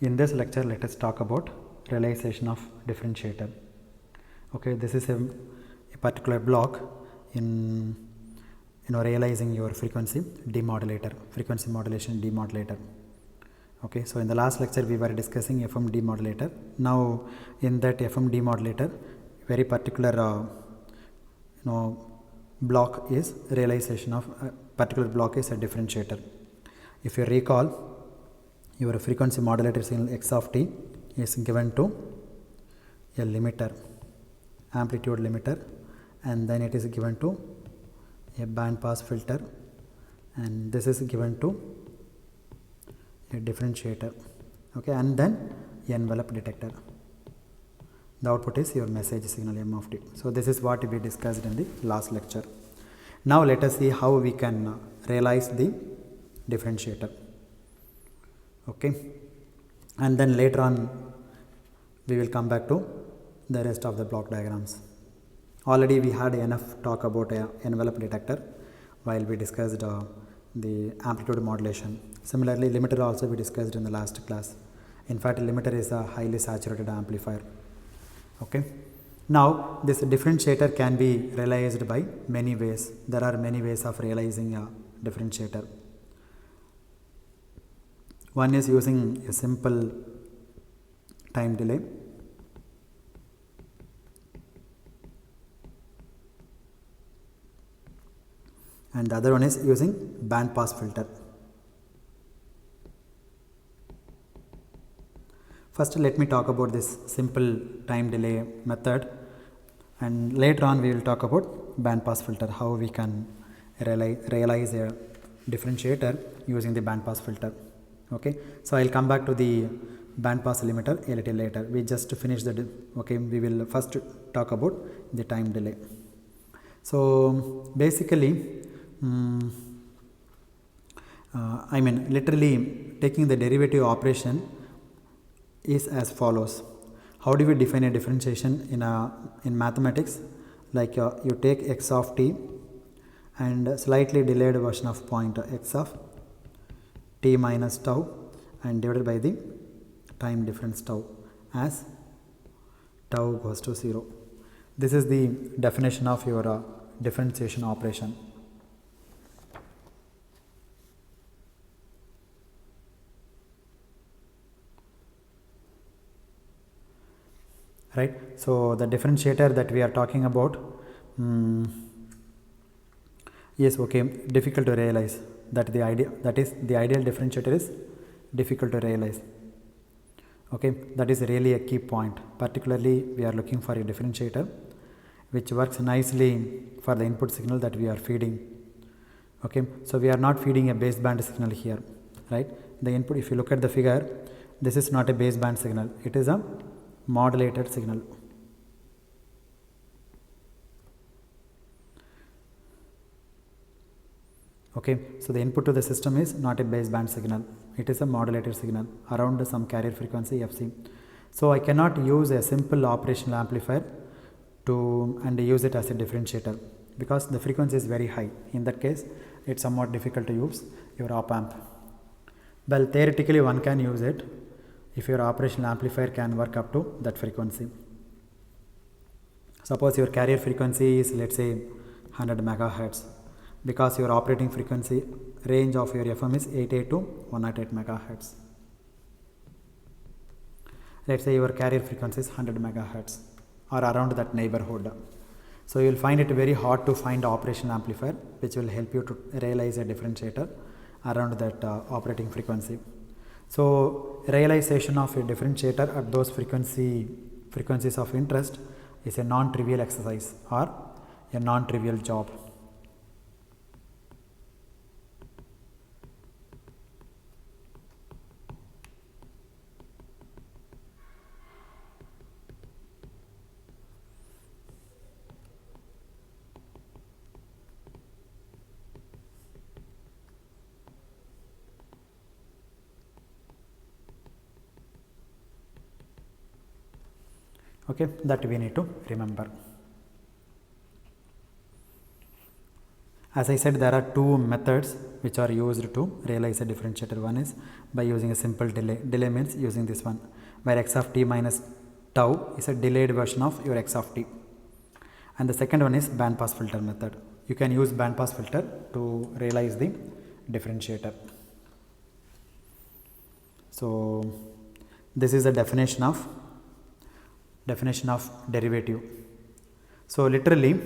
In this lecture, let us talk about realization of differentiator. Okay, this is a particular block in realizing your frequency demodulator, frequency modulation demodulator. Okay, so in the last lecture we were discussing FM demodulator. Now in that FM demodulator, very particular block is realization of particular block is a differentiator. If you recall, your frequency modulator signal x of t is given to a limiter, amplitude limiter, and then it is given to a band pass filter, and this is given to a differentiator. Okay, and then envelope detector. The output is your message signal m of t. So this is what we discussed in the last lecture. Now let us see how we can realize the differentiator. Okay, and then later on we will come back to the rest of the block diagrams. Already we had enough talk about envelope detector while we discussed the amplitude modulation. Similarly, limiter also we discussed in the last class. In fact, limiter is a highly saturated amplifier. Okay, now this differentiator can be realized by many ways. There are many ways of realizing a differentiator. One is using a simple time delay. And the other one is using band pass filter. First, let me talk about this simple time delay method, and later on we will talk about band pass filter, how we can realize a differentiator using the band pass filter. Okay, so I will come back to the band pass limiter a little later. We just finished the okay, we will first talk about the time delay. So basically literally taking the derivative operation is as follows. How do we define a differentiation in mathematics? Like you take x of t and slightly delayed version of point x of t minus tau and divided by the time difference tau as tau goes to 0. This is the definition of your differentiation operation. Right, so the differentiator that we are talking about is difficult to realize. That the ideal differentiator is difficult to realize. Okay, that is really a key point. Particularly, we are looking for a differentiator which works nicely for the input signal that we are feeding. Okay, so we are not feeding a baseband signal here, right? The input, if you look at the figure, this is not a baseband signal, it is a modulated signal. Okay, so the input to the system is not a baseband signal, it is a modulated signal around some carrier frequency Fc. So I cannot use a simple operational amplifier and use it as a differentiator because the frequency is very high. In that case, it's somewhat difficult to use your op amp. Well, theoretically one can use it if your operational amplifier can work up to that frequency. Suppose your carrier frequency is, let's say, 100 megahertz, because your operating frequency range of your FM is 88 to 108 megahertz. Let's say your carrier frequency is 100 megahertz or around that neighborhood. So you will find it very hard to find operational amplifier which will help you to realize a differentiator around that operating frequency. So realization of a differentiator at those frequencies of interest is a non-trivial exercise or a non-trivial job. Okay, that we need to remember. As I said, there are two methods which are used to realize a differentiator. One is by using a simple delay. Delay means using this one, where x of t minus tau is a delayed version of your x of t. And the second one is band pass filter method. You can use band pass filter to realize the differentiator. So this is the definition of derivative. So literally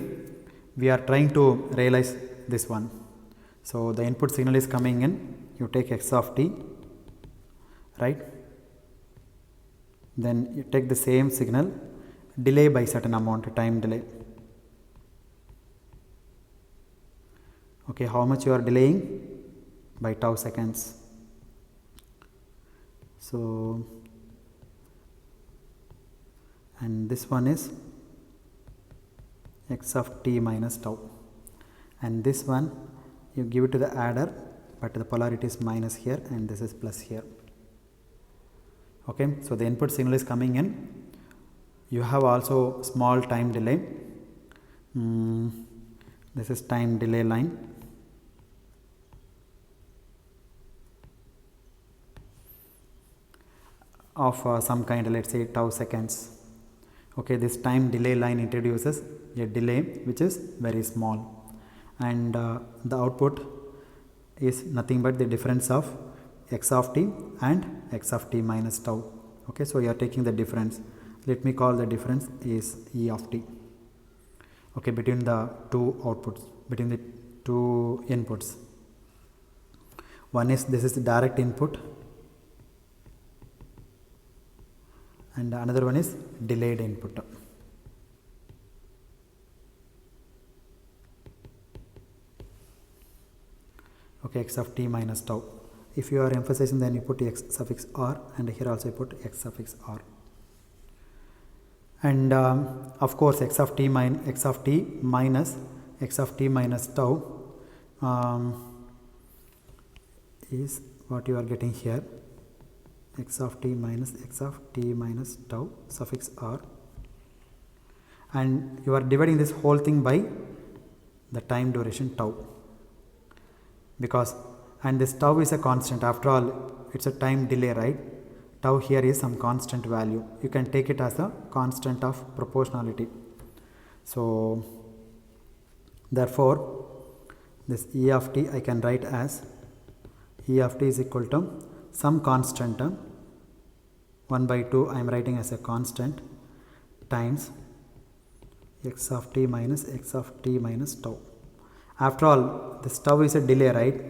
we are trying to realize this one. So the input signal is coming in, you take x of t, right? Then you take the same signal, delay by certain amount, time delay. Okay, how much you are delaying? By tau seconds. So, and this one is x of t minus tau, and this one you give it to the adder, but the polarity is minus here and this is plus here. Okay, so the input signal is coming in, you have also small time delay. This is time delay line. Of some kind, let's say tau seconds. Okay, this time delay line introduces a delay which is very small, and the output is nothing but the difference of x of t and x of t minus tau. Okay, so you are taking the difference. Let me call the difference is E of t. Okay, between the two outputs, between the two inputs. One is, this is the direct input, and another one is delayed input. Okay, x of t minus tau. If you are emphasizing, then you put x suffix r, and here also you put x suffix r. And of course x of t minus x of t minus tau is what you are getting here, x of t minus tau suffix r, and you are dividing this whole thing by the time duration tau, because, and this tau is a constant, after all it's a time delay, right? Tau here is some constant value, you can take it as a constant of proportionality. So therefore this E of t I can write as E of t is equal to some constant 1 by 2 I am writing as a constant times x of t minus tau. After all this tau is a delay, right?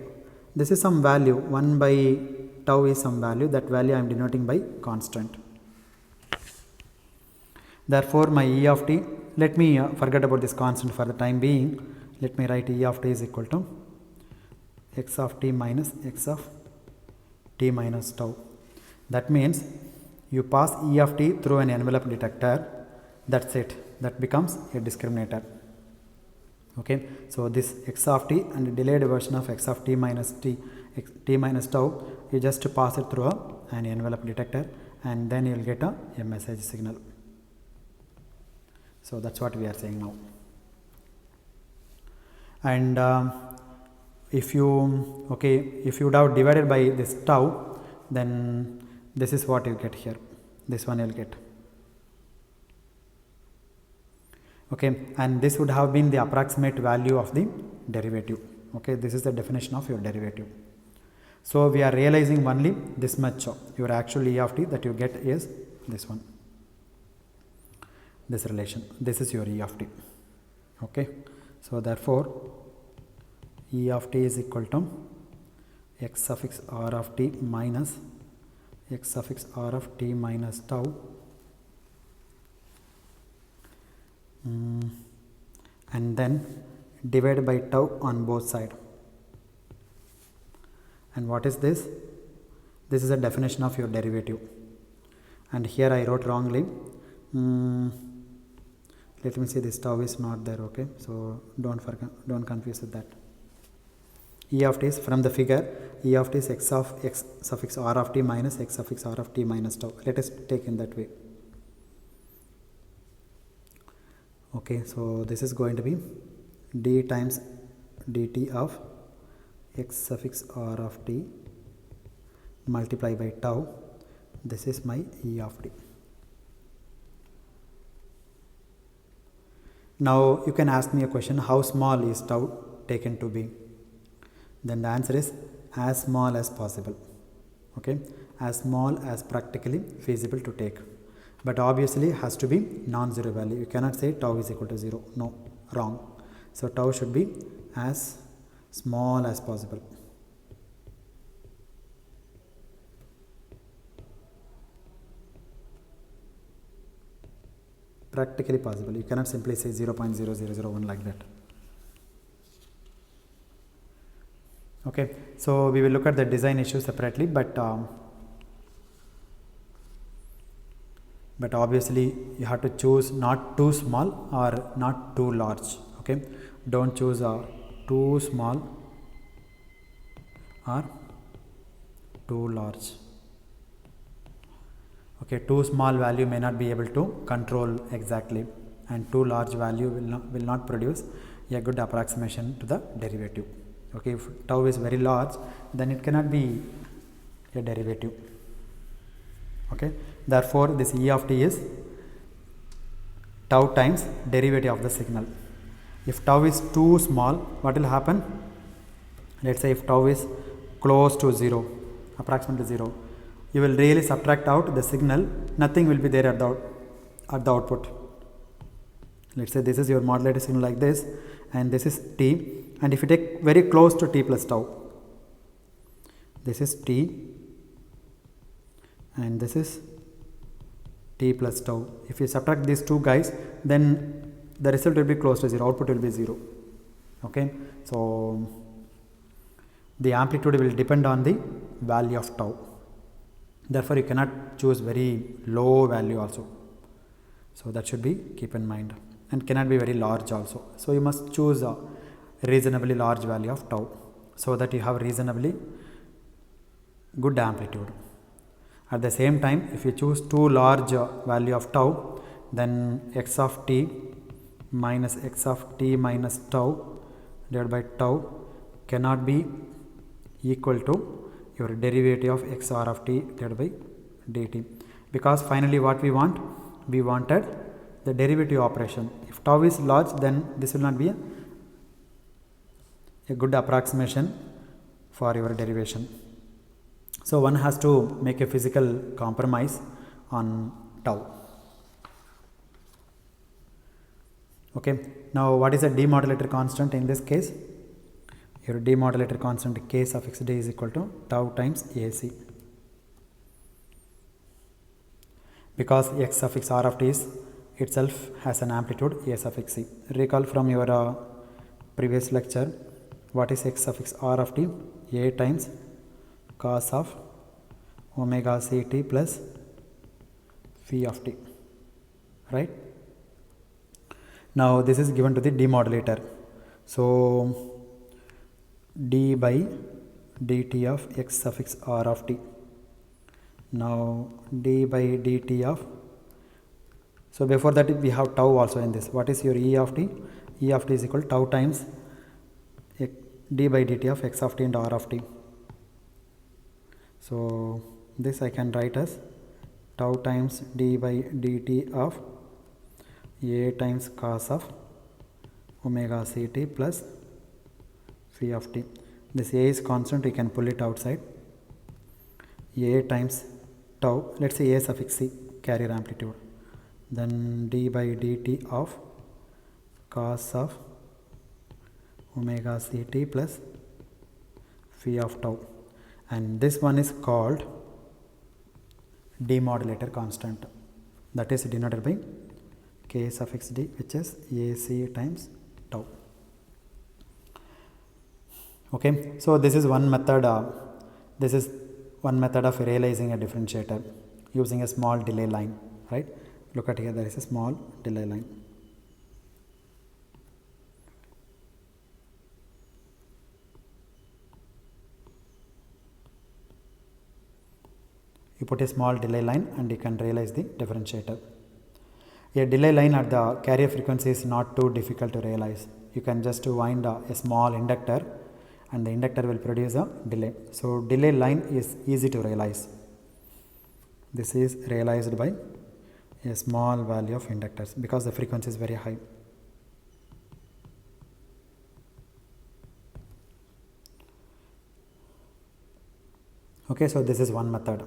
This is some value, 1 by tau is some value, that value I am denoting by constant. Therefore my E of t, let me forget about this constant for the time being. Let me write E of t is equal to x of t minus tau. That means you pass E of t through an envelope detector, that's it, that becomes a discriminator. Okay, so this x of t and the delayed version of x of t minus tau, you just pass it through an envelope detector, and then you will get a message signal. So that's what we are saying now. And if you would have divided by this tau, then this is what you get here, this one you will get. Okay, and this would have been the approximate value of the derivative. Okay, this is the definition of your derivative. So we are realizing only this much, your actual E of t that you get is this one, this relation, this is your E of t. Okay, so therefore E of t is equal to x suffix r of t minus x suffix r of t minus tau and then divide by tau on both sides. And what is this? This is a definition of your derivative, and here I wrote wrongly. Let me see, this tau is not there. Okay, so don't confuse with that. E of t is from the figure, E of t is x suffix r of t minus x suffix r of t minus tau. Let us take in that way. Okay, so this is going to be d times dt of x suffix r of t multiply by tau. This is my e of t. Now you can ask me a question, how small is tau taken to be? Then the answer is as small as possible. Okay, as small as practically feasible to take, but obviously has to be non-zero value. You cannot say tau is equal to 0. No, wrong. So tau should be as small as possible. Practically possible. You cannot simply say 0.0001 like that. Okay, so we will look at the design issue separately, but obviously you have to choose not too small or not too large. Okay, don't choose too small or too large. Okay, too small value may not be able to control exactly, and too large value will not produce a good approximation to the derivative. Okay, if tau is very large, then it cannot be a derivative. Okay, therefore this e of t is tau times derivative of the signal. If tau is too small, what will happen? Let's say if tau is close to 0, approximately 0, you will really subtract out the signal, nothing will be there at the output. Let's say this is your modulated signal like this, and this is t, and if you take very close to t plus tau, this is t and this is t plus tau. If you subtract these two guys, then the result will be close to 0, output will be 0. Okay, so the amplitude will depend on the value of tau. Therefore you cannot choose very low value also, so that should be keep in mind, and cannot be very large also. So you must choose a reasonably large value of tau, so that you have reasonably good amplitude. At the same time, if you choose too large value of tau, then x of t minus x of t minus tau divided by tau cannot be equal to your derivative of x r of t divided by dt, because finally what we wanted the derivative operation. If tau is large, then this will not be a good approximation for your derivation. So one has to make a physical compromise on tau. Okay, now what is a demodulator constant in this case? Your demodulator constant k suffix d is equal to tau times AC, because x suffix r of t is itself has an amplitude a suffix c. Recall from your previous lecture, what is x suffix r of t? A times cos of omega ct plus phi of t, right? Now this is given to the demodulator, so d by dt of x suffix r of t. Now d by dt of, so before that we have tau also in this. What is your e of t? E of t is equal to tau times d by dt of x of t and r of t. So this I can write as tau times d by dt of a times cos of omega ct plus phi of t. This a is constant, you can pull it outside. A times tau, let's say a suffix c, carrier amplitude, then d by dt of cos of omega ct plus phi of tau, and this one is called demodulator constant, that is denoted by k suffix d, which is AC times tau. Okay, so this is one method. This is one method of realizing a differentiator using a small delay line, right? Look at here, there is a small delay line. You put a small delay line and you can realize the differentiator. A delay line at the carrier frequency is not too difficult to realize. You can just wind a small inductor and the inductor will produce a delay. So delay line is easy to realize. This is realized by a small value of inductors because the frequency is very high. Okay, so this is one method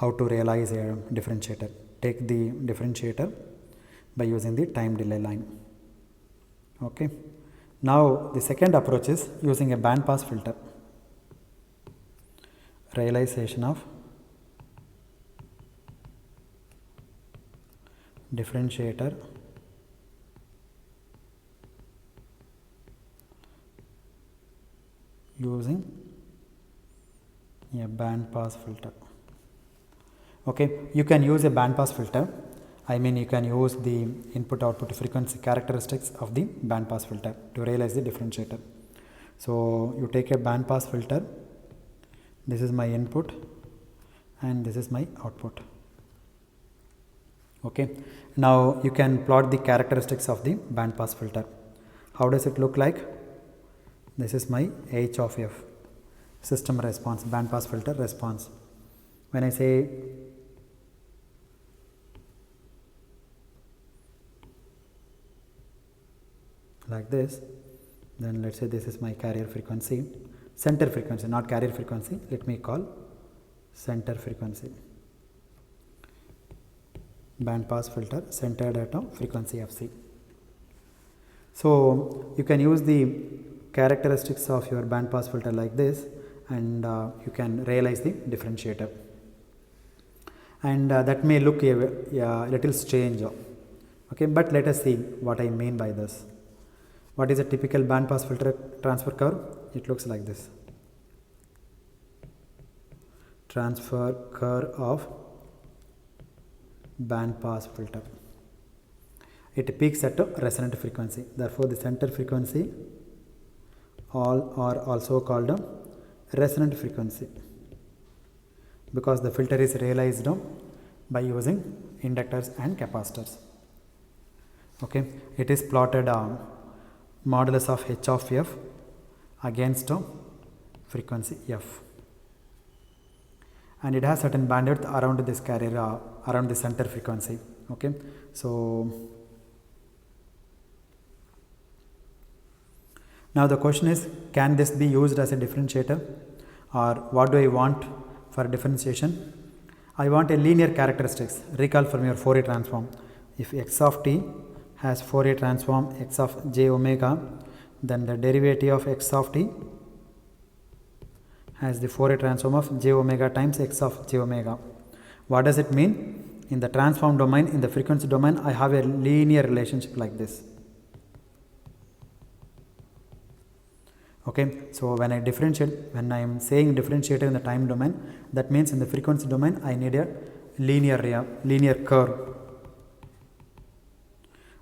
how to realize a differentiator. Take the differentiator by using the time delay line. Okay, now the second approach is using a band pass filter. Realization of differentiator using a band pass filter. Okay, you can use a band pass filter. I mean, you can use the input output frequency characteristics of the band pass filter to realize the differentiator. So you take a band pass filter, this is my input and this is my output. Okay, now you can plot the characteristics of the band pass filter. How does it look like? This is my H of f, system response, band pass filter response. When I say like this, then let's say this is my carrier frequency, center frequency, not carrier frequency, let me call center frequency. Band pass filter centered at a frequency fc. So you can use the characteristics of your band pass filter like this, and you can realize the differentiator, and that may look a little strange. Okay, but let us see what I mean by this. What is a typical band pass filter transfer curve? It looks like this. Transfer curve of band pass filter. It peaks at a resonant frequency. Therefore, the center frequency all are also called a resonant frequency because the filter is realized by using inductors and capacitors. Okay, it is plotted modulus of h of f against frequency f, and it has certain bandwidth around this carrier, around the center frequency. Okay, so now the question is, can this be used as a differentiator, or what do I want for differentiation? I want a linear characteristics. Recall from your Fourier transform. If x of t has Fourier transform x of j omega, then the derivative of x of t has the Fourier transform of j omega times x of j omega. What does it mean? In the transform domain, in the frequency domain, I have a linear relationship like this. Okay, so when I differentiate, when I am saying differentiator in the time domain, that means in the frequency domain I need a linear curve.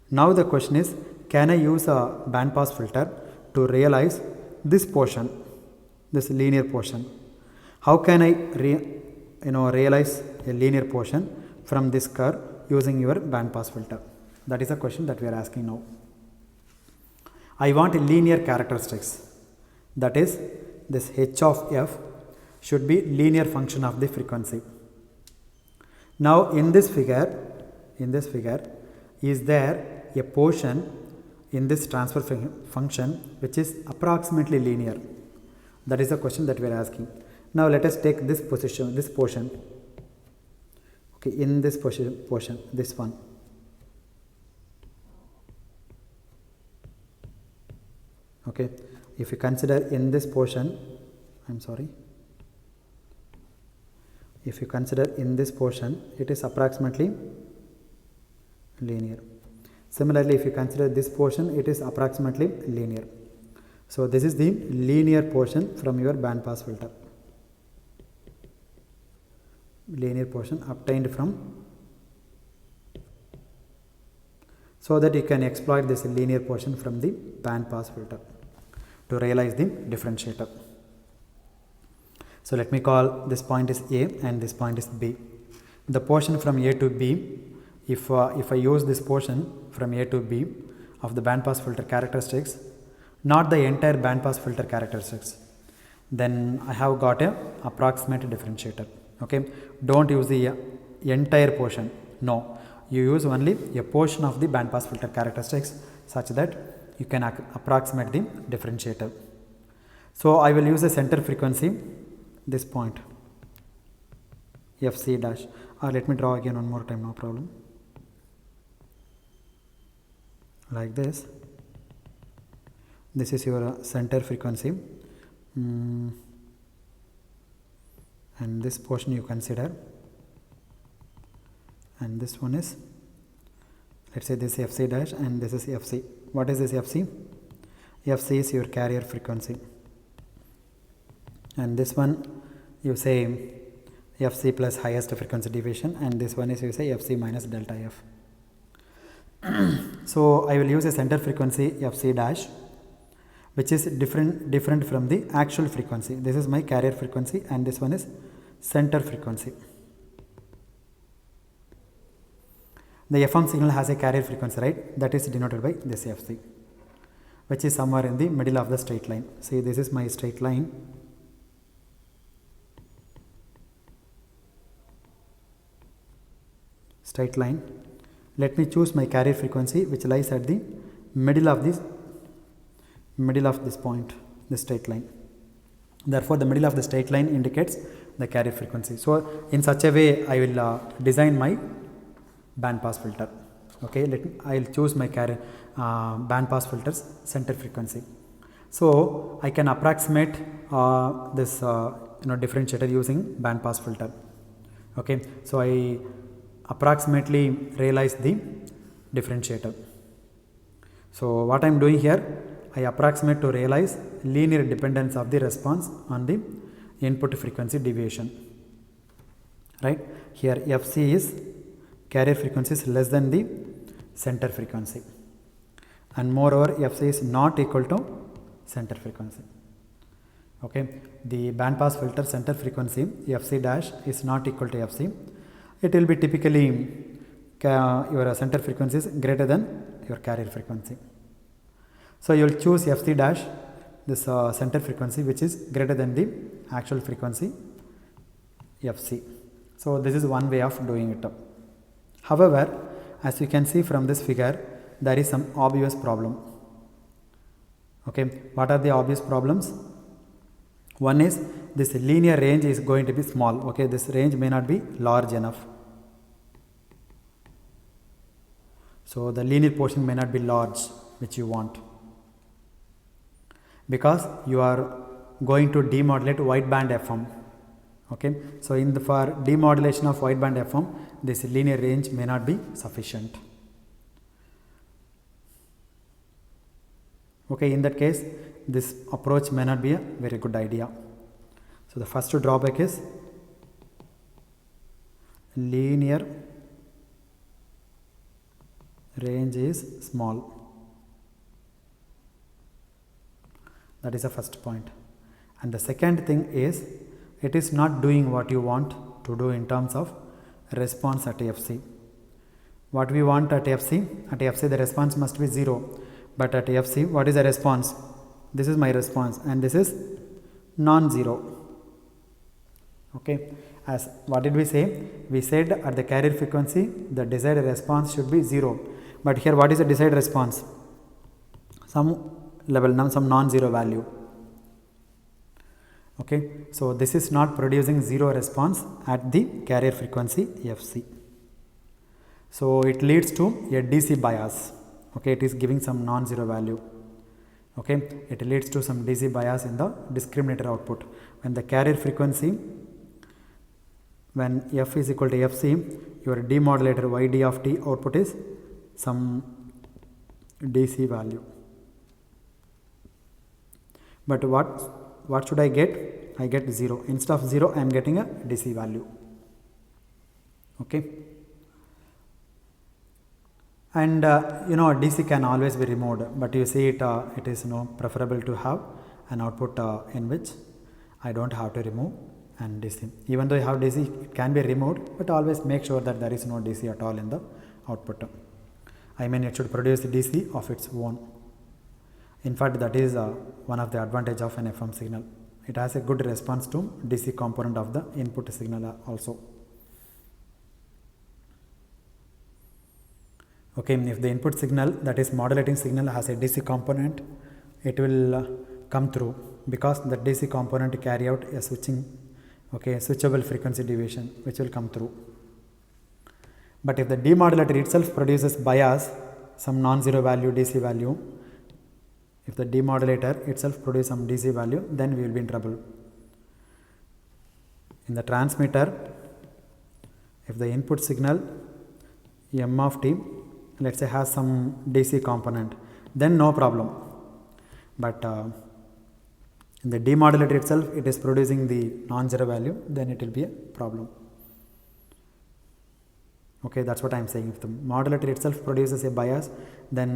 Now the question is, can I use a band pass filter to realize this portion, this linear portion? How can I realize a linear portion from this curve using your band pass filter? That is a question that we are asking now. I want a linear characteristics. That is, this h of f should be linear function of the frequency. Now in this figure, is there a portion in this transfer function which is approximately linear? That is the question that we are asking. Now let us take this portion. Okay, in this portion, this one. Okay, if you consider in this portion, if you consider in this portion, it is approximately linear. Similarly, if you consider this portion, it is approximately linear. So this is the linear portion from your band pass filter. Linear portion obtained from, so that you can exploit this linear portion from the band pass filter to realize the differentiator. So let me call this point is A and this point is B. The portion from A to B, if I use this portion from A to B of the band pass filter characteristics, not the entire band pass filter characteristics, then I have got a approximate differentiator. Okay, don't use the entire portion. No, you use only a portion of the band pass filter characteristics such that you can approximate the differentiator. So I will use a center frequency, this point fc dash, or let me draw again one more time, no problem, like this. This is your center frequency, and this portion you consider, and this one is, let's say this is fc dash and this is fc. What is this fc? Fc is your carrier frequency, and this one you say fc plus highest frequency deviation, and this one is you say fc minus delta f. So I will use a center frequency fc dash, which is different from the actual frequency. This is my carrier frequency and this one is center frequency. The FM signal has a carrier frequency, right? That is denoted by this fc, which is somewhere in the middle of the straight line. See, this is my straight line. Straight line. Let me choose my carrier frequency, which lies at the middle of this point, the straight line. Therefore, the middle of the straight line indicates the carrier frequency. So in such a way, I will design my band pass filter. Okay, I will choose my carrier band pass filter's center frequency. So I can approximate this differentiator using band pass filter. Okay, so I approximately realize the differentiator. So what I am doing here, I approximate to realize linear dependence of the response on the input frequency deviation. Right? Here fc is carrier frequency is less than the center frequency, and moreover fc is not equal to center frequency. Okay, the band pass filter center frequency fc dash is not equal to fc. It will be typically your center frequency is greater than your carrier frequency. So you will choose fc dash, this center frequency, which is greater than the actual frequency fc. So this is one way of doing it. However, as you can see from this figure, there is some obvious problem. Okay, what are the obvious problems? One is this linear range is going to be small. Okay, this range may not be large enough. So the linear portion may not be large, which you want, because you are going to demodulate wideband FM. Okay, so for demodulation of wideband FM, this linear range may not be sufficient. Okay, in that case, this approach may not be a very good idea. So the first drawback is linear range is small. That is the first point. And the second thing is, it is not doing what you want to do in terms of response at fc. What we want at fc the response must be 0. But at fc, what is the response? This is my response and this is non-zero. Okay, as what did we say? We said at the carrier frequency, the desired response should be 0. But here, what is the desired response? Some level, some non-zero value. Okay, so this is not producing 0 response at the carrier frequency fc. So it leads to a DC bias. Okay, it is giving some non-zero value. Okay, it leads to some DC bias in the discriminator output. When the carrier frequency, when f is equal to fc, your demodulator yd of t output is some DC value. But what should I get? I get 0. Instead of 0, I am getting a DC value. Okay. And DC can always be removed, but you see it is preferable to have an output in which I don't have to remove an DC. Even though you have DC, it can be removed, but always make sure that there is no DC at all in the output. I mean, it should produce DC of its own. In fact, that is one of the advantage of an FM signal. It has a good response to DC component of the input signal also. Okay, if the input signal, that is modulating signal, has a DC component, it will come through, because the DC component carry out a switchable frequency deviation which will come through. But if the demodulator itself produces bias, some non-zero value DC value, if the demodulator itself produces some DC value, then we will be in trouble. In the transmitter, if the input signal M of t, let's say, has some DC component, then no problem. But in the demodulator itself, it is producing the non-zero value, then it will be a problem. Okay, that's what I am saying. If the modulator itself produces a bias, then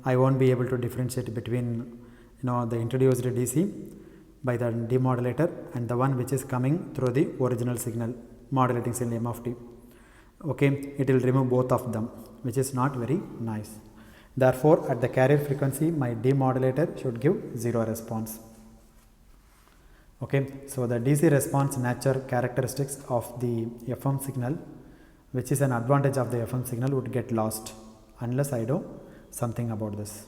I won't be able to differentiate between the introduced DC by the demodulator and the one which is coming through the original signal, modulating signal M of t. Okay, it will remove both of them, which is not very nice. Therefore, at the carrier frequency, my demodulator should give 0 response. Okay, so the DC response nature characteristics of the FM signal, which is an advantage of the FM signal, would get lost unless I do something about this.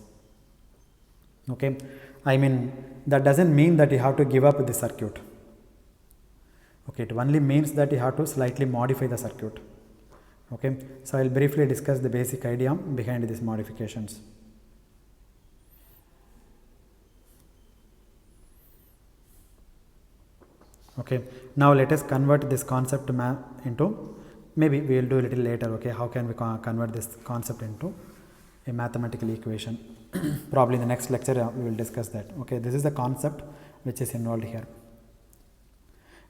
Okay, I mean, that doesn't mean that you have to give up the circuit. Okay, it only means that you have to slightly modify the circuit. Okay, so I will briefly discuss the basic idea behind these modifications. Okay, now let us convert this concept into, maybe we will do a little later, okay, how can we convert this concept into a mathematical equation. Probably in the next lecture we will discuss that. Okay, this is the concept which is involved here.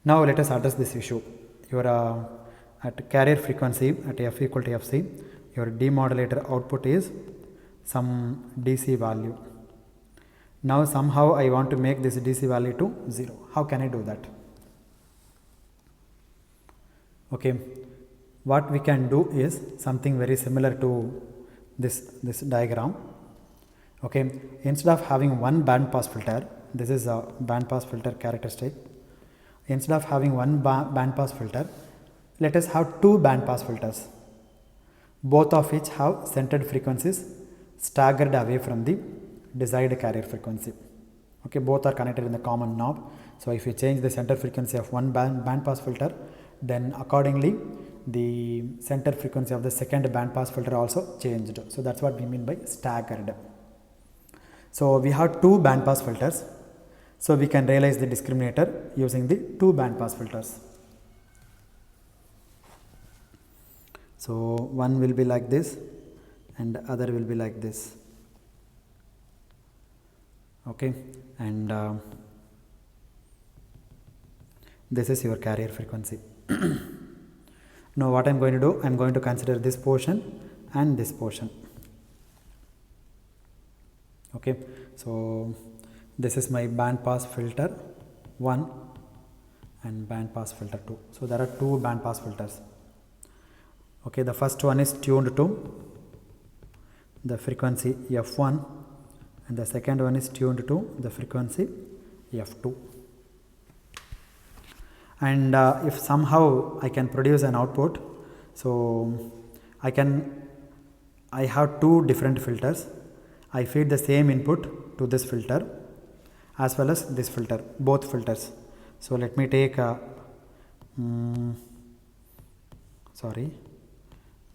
Now let us address this issue. Your at carrier frequency at f equal to fc, your demodulator output is some DC value. Now somehow I want to make this DC value to 0. How can I do that? Okay, what we can do is something very similar to this diagram. Okay, instead of having one band pass filter, this is a band pass filter characteristic. Instead of having one band pass filter, let us have two band pass filters, both of which have centered frequencies staggered away from the desired carrier frequency. Okay, both are connected in the common knob. So if you change the center frequency of one band pass filter, then accordingly the center frequency of the second band pass filter also changed. So that's what we mean by staggered. So we have two band pass filters, so we can realize the discriminator using the two band pass filters. So one will be like this and other will be like this. Okay, and this is your carrier frequency. Now what I am going to do, I am going to consider this portion and this portion. Okay, so this is my band pass filter 1 and band pass filter 2. So there are two band pass filters. Okay, the first one is tuned to the frequency f1 and the second one is tuned to the frequency f2. And if somehow I can produce an output, so I have two different filters. I feed the same input to this filter as well as this filter, both filters. So let me take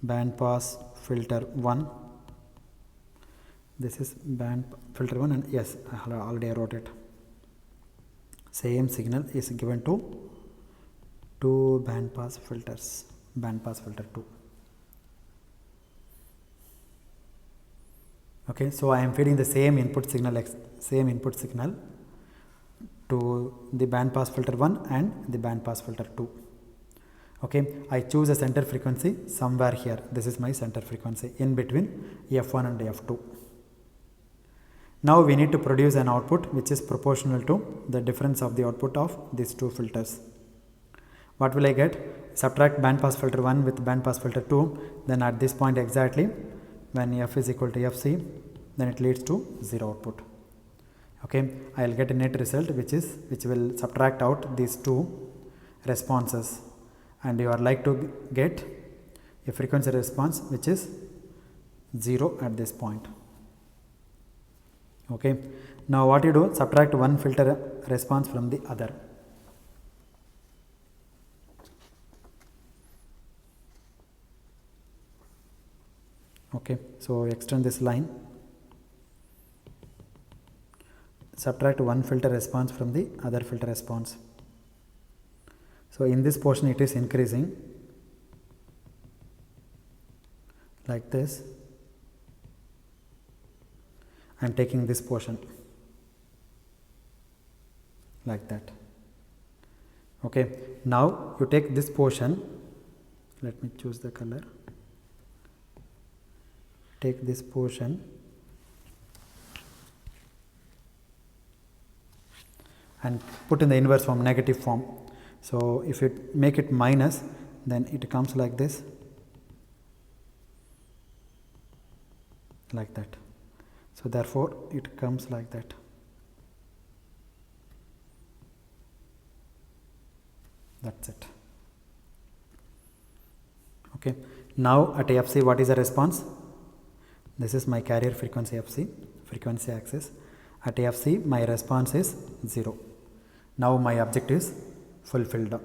band pass filter 1. This is band filter 1 and yes, I already wrote it. Same signal is given to two band pass filters, band pass filter 2. Okay, so I am feeding the same input signal to the band pass filter 1 and the band pass filter 2. Okay, I choose a center frequency somewhere here. This is my center frequency in between f1 and f2. Now we need to produce an output which is proportional to the difference of the output of these two filters. What will I get? Subtract band pass filter 1 with band pass filter 2, then at this point exactly when f is equal to fc, then it leads to 0 output. Okay, I will get a net result which will subtract out these two responses, and you are like to get a frequency response which is 0 at this point. Okay, now what you do, subtract one filter response from the other. Okay, so extend this line, subtract one filter response from the other filter response. So in this portion it is increasing like this, and taking this portion like that. Okay, now you take this portion, let me choose the color, take this portion and put in the inverse form, negative form. So if you make it minus, then it comes like this, like that. So therefore it comes like that. That's it. Okay, now at FC, what is the response? This is my carrier frequency FC, frequency axis. At FC my response is 0. Now my objective is fulfilled.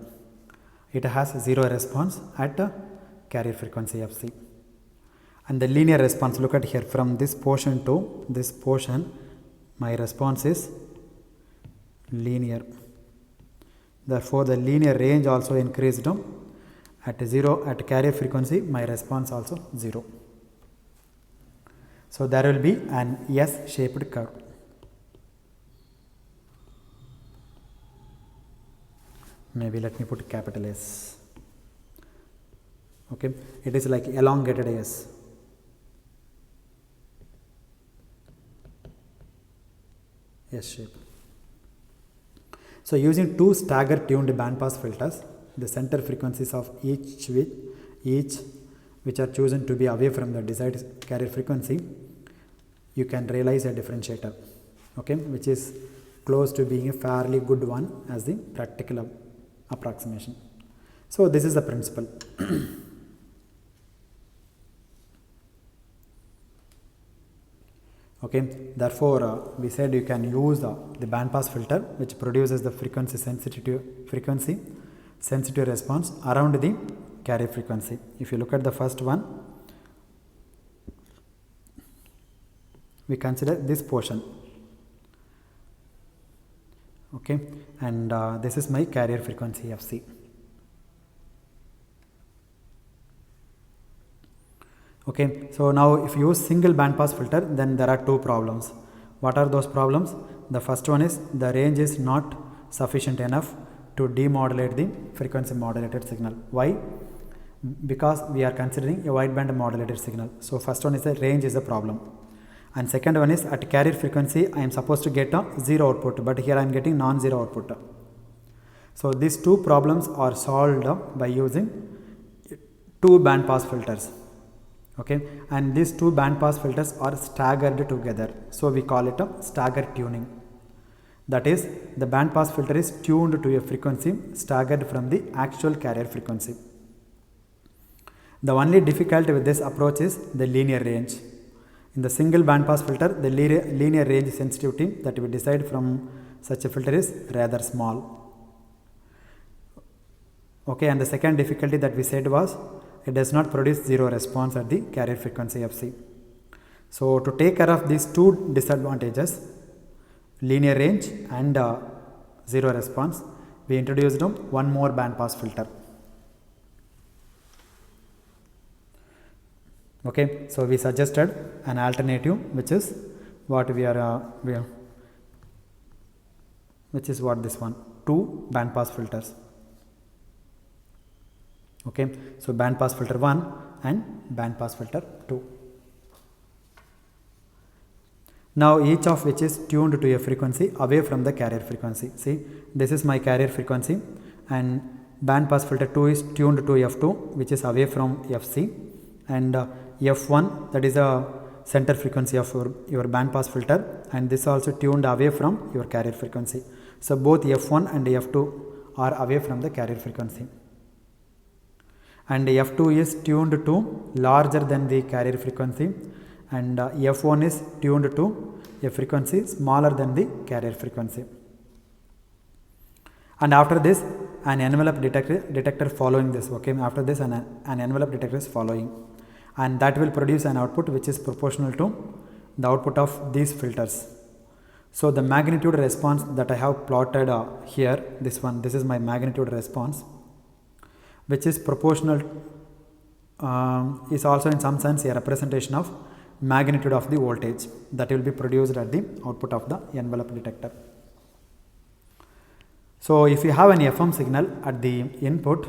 It has 0 response at carrier frequency FC. And the linear response, look at here, from this portion to this portion my response is linear. Therefore the linear range also increased. At 0 at carrier frequency my response also 0. So there will be an S shaped curve. Maybe let me put capital S. Okay, it is like elongated S. S shape. So using two stagger tuned band pass filters, the center frequencies of each which are chosen to be away from the desired carrier frequency, you can realize a differentiator, okay, which is close to being a fairly good one as the practical approximation. So this is the principle. Okay, therefore we said you can use the band pass filter which produces the frequency sensitive response around the carrier frequency. If you look at the first one, we consider this portion, okay, and this is my carrier frequency FC. Okay, so now if you use single band pass filter, then there are two problems. What are those problems? The first one is the range is not sufficient enough to demodulate the frequency modulated signal. Why? Because we are considering a wideband modulated signal. So first one is the range is a problem. And second one is at carrier frequency I am supposed to get a 0 output, but here I am getting non-zero output. So these two problems are solved by using two band pass filters. Okay, and these two band pass filters are staggered together, so we call it a stagger tuning. That is, the band pass filter is tuned to a frequency staggered from the actual carrier frequency. The only difficulty with this approach is the linear range. In the single band pass filter, the linear range sensitivity that we decide from such a filter is rather small. Okay, and the second difficulty that we said was it does not produce 0 response at the carrier frequency FC. So to take care of these two disadvantages, linear range and 0 response, we introduced one more band pass filter. Okay, so we suggested an alternative which is what which is what this one, two band pass filters. Okay, so band pass filter 1 and band pass filter 2. Now each of which is tuned to a frequency away from the carrier frequency. See, this is my carrier frequency and band pass filter 2 is tuned to F2 which is away from FC, and F1, that is a center frequency of your band pass filter, and this also tuned away from your carrier frequency. So both F1 and F2 are away from the carrier frequency, and F2 is tuned to larger than the carrier frequency, and F1 is tuned to a frequency smaller than the carrier frequency. And after this, an envelope detector following this. Okay, after this an envelope detector is following, and that will produce an output which is proportional to the output of these filters. So the magnitude response that I have plotted here, this is my magnitude response, which is proportional, is also in some sense a representation of magnitude of the voltage that will be produced at the output of the envelope detector. So if you have an FM signal at the input,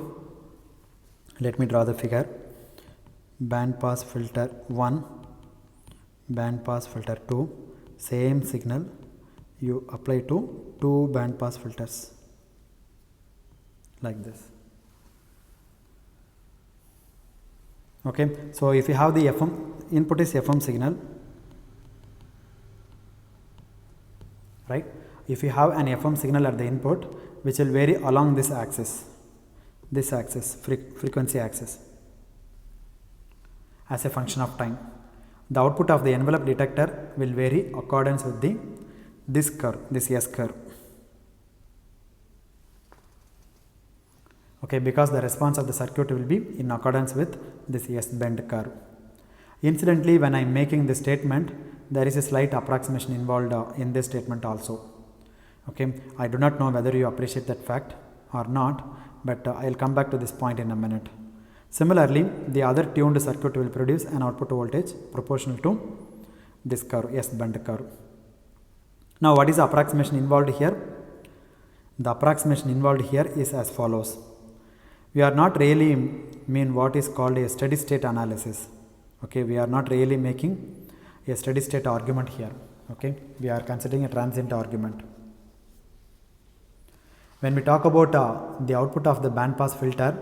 let me draw the figure. Band pass filter 1, band pass filter 2, same signal you apply to 2 band pass filters like this. Okay, so if you have the FM, input is FM signal, right? If you have an FM signal at the input, which will vary along this axis, frequency axis, as a function of time, the output of the envelope detector will vary accordance with this curve, this S curve. Okay, because the response of the circuit will be in accordance with this S bend curve. Incidentally, when I am making this statement, there is a slight approximation involved in this statement also. Okay, I do not know whether you appreciate that fact or not, but I will come back to this point in a minute. Similarly, the other tuned circuit will produce an output voltage proportional to this curve, S bend curve. Now, what is the approximation involved here? The approximation involved here is as follows. We are not really mean what is called a steady state analysis. Okay, we are not really making a steady state argument here. Okay, we are considering a transient argument. When we talk about the output of the band pass filter,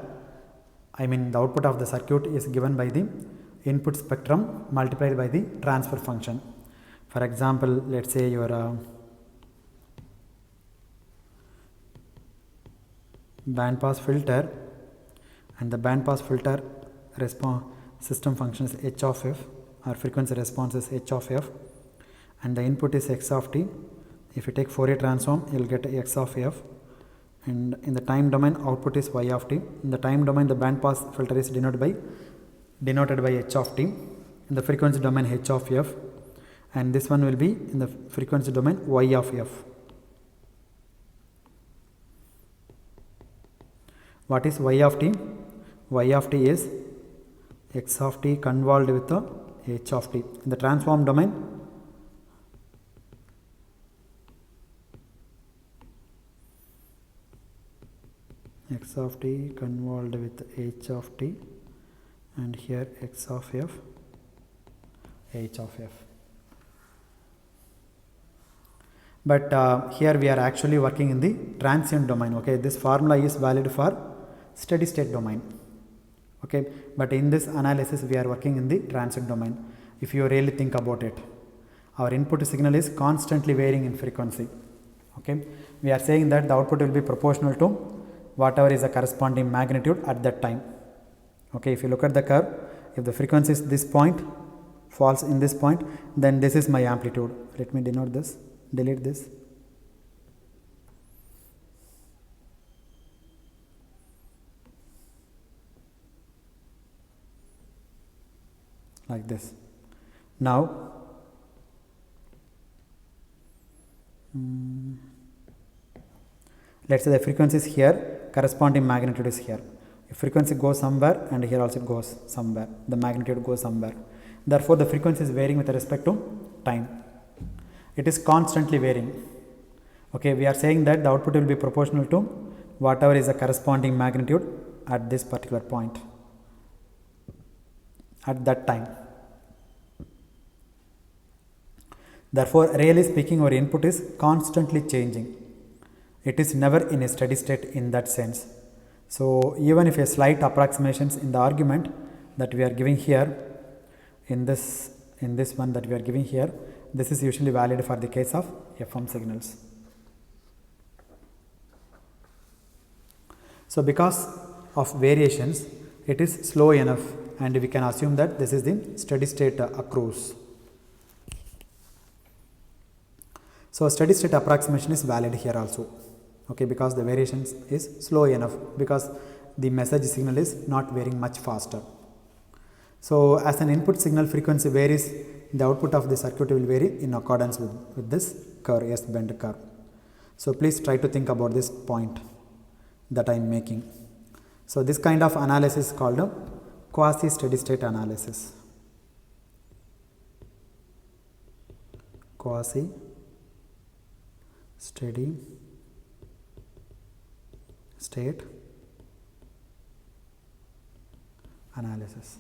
I mean the output of the circuit is given by the input spectrum multiplied by the transfer function. For example, let us say your band pass filter, and the band pass filter response system function is h of f, or frequency response is h of f, and the input is x of t. If you take Fourier transform, you will get x of f, and in the time domain output is y of t. In the time domain, the band pass filter is denoted by h of t. In the frequency domain, h of f, and this one will be in the frequency domain y of f. What is y of t? Y of t is x of t convolved with the h of t. In the transform domain, x of t convolved with h of t, and here x of f, h of f. But here we are actually working in the transient domain. Okay, this formula is valid for steady state domain. Okay, but in this analysis we are working in the transient domain. If you really think about it, our input signal is constantly varying in frequency. Okay, we are saying that the output will be proportional to whatever is the corresponding magnitude at that time. Okay, if you look at the curve, if the frequency is this point, falls in this point, then this is my amplitude. Let me denote this, delete this. Like this. Now, let us say the frequency is here, corresponding magnitude is here. If frequency goes somewhere, and here also it goes somewhere, the magnitude goes somewhere. Therefore, the frequency is varying with respect to time. It is constantly varying. Okay, we are saying that the output will be proportional to whatever is the corresponding magnitude at this particular point, at that time. Therefore, really speaking, our input is constantly changing. It is never in a steady state in that sense. So, even if a slight approximations in the argument that we are giving here in this in this one that we are giving here, this is usually valid for the case of FM signals. So because of variations, it is slow enough, and we can assume that this is the steady state accrues. So steady state approximation is valid here also, okay, because the variations is slow enough, because the message signal is not varying much faster. So as an input signal frequency varies, the output of the circuit will vary in accordance with this curve, S bend curve. So please try to think about this point that I am making. So this kind of analysis is called a quasi steady state analysis. Quasi steady state analysis,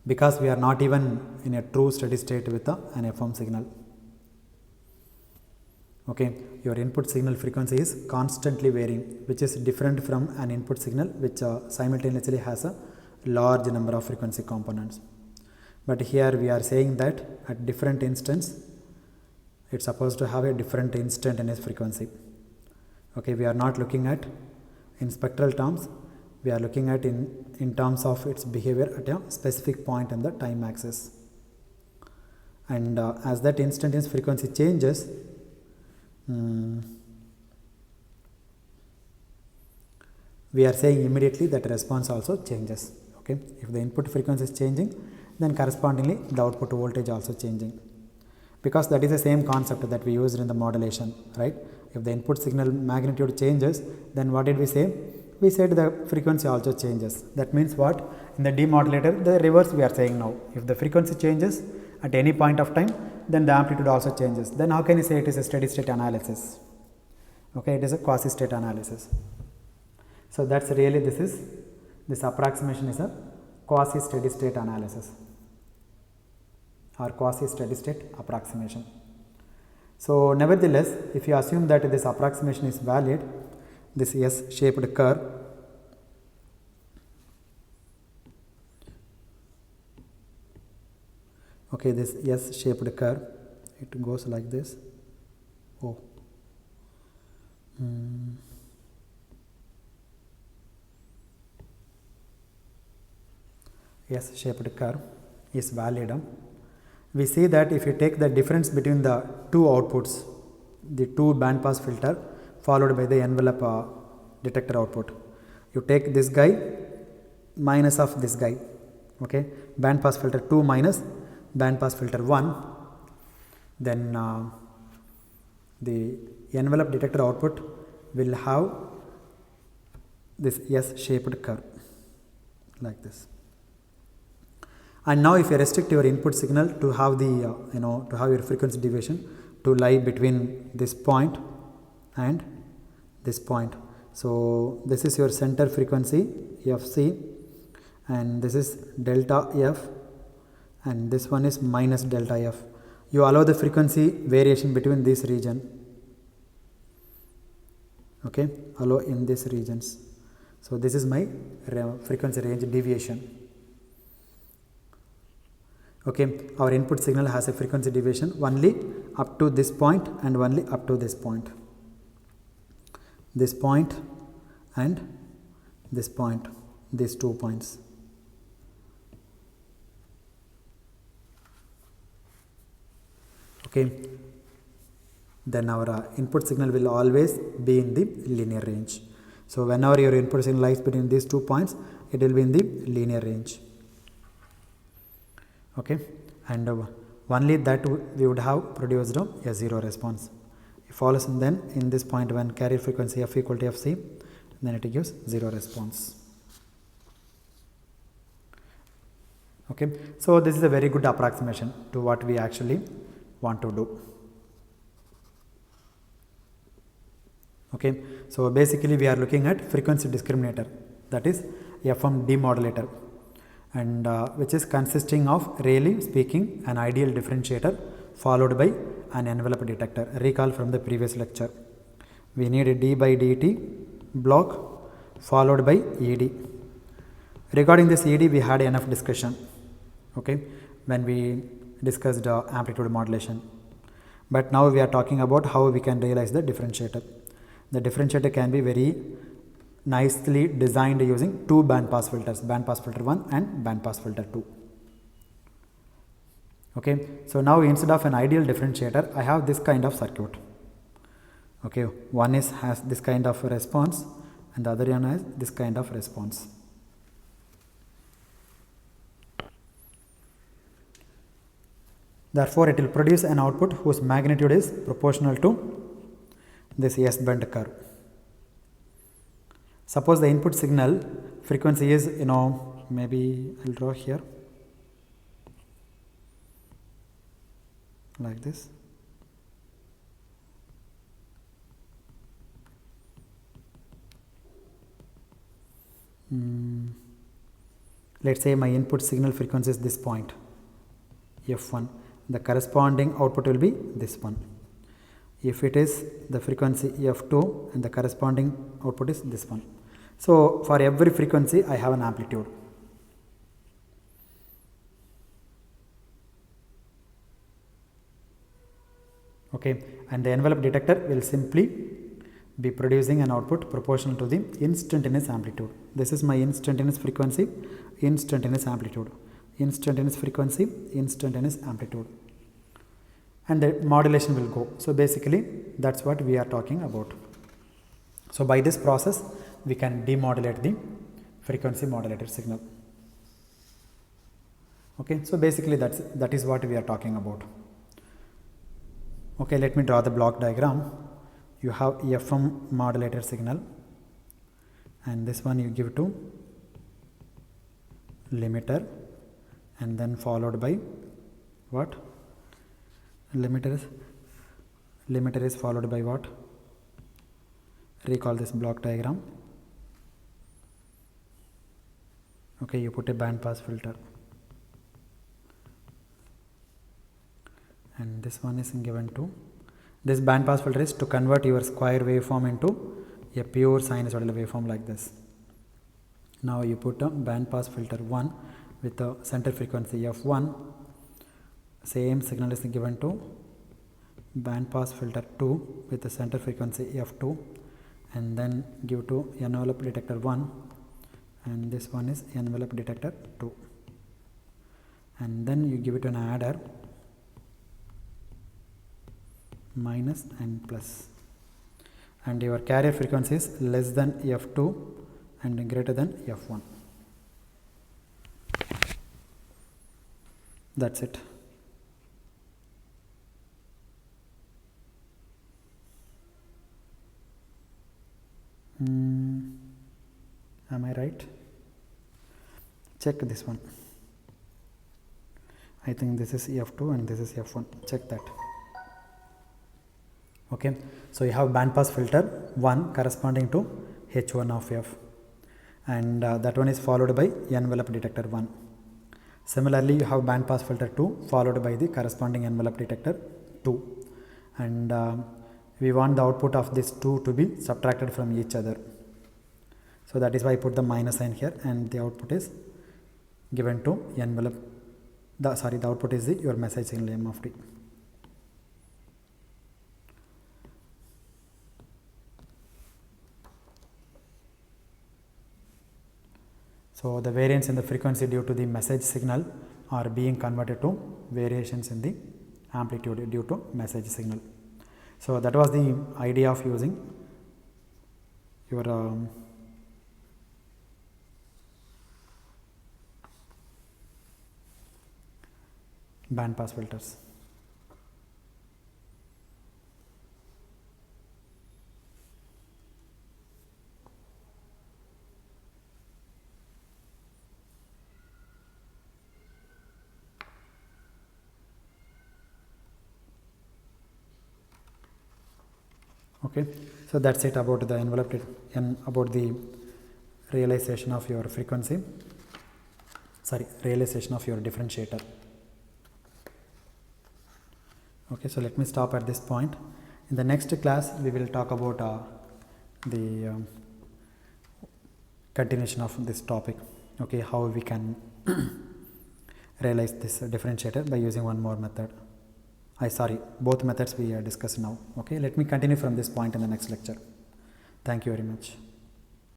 because we are not even in a true steady state with an FM signal. Okay, your input signal frequency is constantly varying, which is different from an input signal which simultaneously has a large number of frequency components. But here we are saying that at different instants, it's supposed to have a different instantaneous frequency. Okay, we are not looking at in spectral terms, we are looking at in terms of its behavior at a specific point in the time axis. And as that instantaneous frequency changes, we are saying immediately that response also changes. Okay, if the input frequency is changing, then correspondingly the output voltage also changing, because that is the same concept that we used in the modulation, right? If the input signal magnitude changes, then what did we say? We said the frequency also changes. That means what? In the demodulator, the reverse we are saying now. If the frequency changes at any point of time, then the amplitude also changes. Then how can you say it is a steady state analysis? Okay, it is a quasi state analysis. So that's really this approximation is a quasi steady state analysis or quasi steady state approximation. So nevertheless, if you assume that this approximation is valid, this S shaped curve, okay, this S shaped curve, it goes like this. S shaped curve is valid. We see that if you take the difference between the two outputs, the two band pass filter followed by the envelope detector output, you take this guy minus of this guy, okay, band pass filter 2 minus band pass filter 1, then the envelope detector output will have this S shaped curve like this. And now if you restrict your input signal to have the to have your frequency deviation to lie between this point and this point, so this is your center frequency FC, and this is delta F, and this one is minus delta F. You allow the frequency variation between this region, okay, allow in these regions. So this is my frequency range deviation. Okay, our input signal has a frequency deviation only up to this point and only up to this point and this point, these 2 points. Okay, then our input signal will always be in the linear range. So whenever your input signal lies between these 2 points, it will be in the linear range. Okay, and only that we would have produced a zero response. If follows then in this point when carrier frequency F equal to Fc, then it gives zero response. Okay, so this is a very good approximation to what we actually want to do. Okay, so basically we are looking at frequency discriminator, that is FM demodulator, and which is consisting of, really speaking, an ideal differentiator followed by an envelope detector. Recall from the previous lecture, we need a d by dt block followed by ED. Regarding this ED we had enough discussion. Okay, when we discussed amplitude modulation. But now we are talking about how we can realize the differentiator. The differentiator can be very nicely designed using two band pass filters, band pass filter 1 and band pass filter 2. Okay, so now instead of an ideal differentiator, I have this kind of circuit. Okay, one has this kind of response and the other one has this kind of response. Therefore, it will produce an output whose magnitude is proportional to this S band curve. Suppose the input signal frequency is, maybe I'll draw here like this. Let's say my input signal frequency is this point, F1. The corresponding output will be this one. If it is the frequency F2 and the corresponding output is this one. So for every frequency I have an amplitude. Okay, and the envelope detector will simply be producing an output proportional to the instantaneous amplitude. This is my instantaneous frequency, instantaneous amplitude, instantaneous frequency, instantaneous amplitude, and the modulation will go. So basically that's what we are talking about. So by this process we can demodulate the frequency modulated signal. Okay, so basically that is what we are talking about. Okay, let me draw the block diagram. You have FM modulated signal and this one you give to limiter and then followed by what? Limiter is followed by what? Recall this block diagram. Okay, you put a band pass filter and this one is given to, this band pass filter is to convert your square waveform into a pure sinusoidal waveform like this. Now you put a band pass filter 1 with a center frequency F1, same signal is given to band pass filter 2 with the center frequency F2 and then give to envelope detector 1 and this one is envelope detector 2 and then you give it an adder minus and plus and your carrier frequency is less than F2 and greater than F1. That's it. Am I right? Check this one. I think this is F2 and this is F1. Check that. Okay, so you have band pass filter 1 corresponding to H1 of F and that one is followed by envelope detector 1. Similarly, you have band pass filter 2 followed by the corresponding envelope detector 2 and we want the output of these two to be subtracted from each other. So that is why I put the minus sign here and the output is given to envelope, the output is your message signal M of t. So the variance in the frequency due to the message signal are being converted to variations in the amplitude due to message signal. So that was the idea of using your band pass filters. Okay, so that's it about the envelope and about the realization of your frequency, realization of your differentiator. Okay, so let me stop at this point. In the next class we will talk about the continuation of this topic. Okay, how we can realize this differentiator by using one more method. Both methods we discussed now. Okay, let me continue from this point in the next lecture. Thank you very much.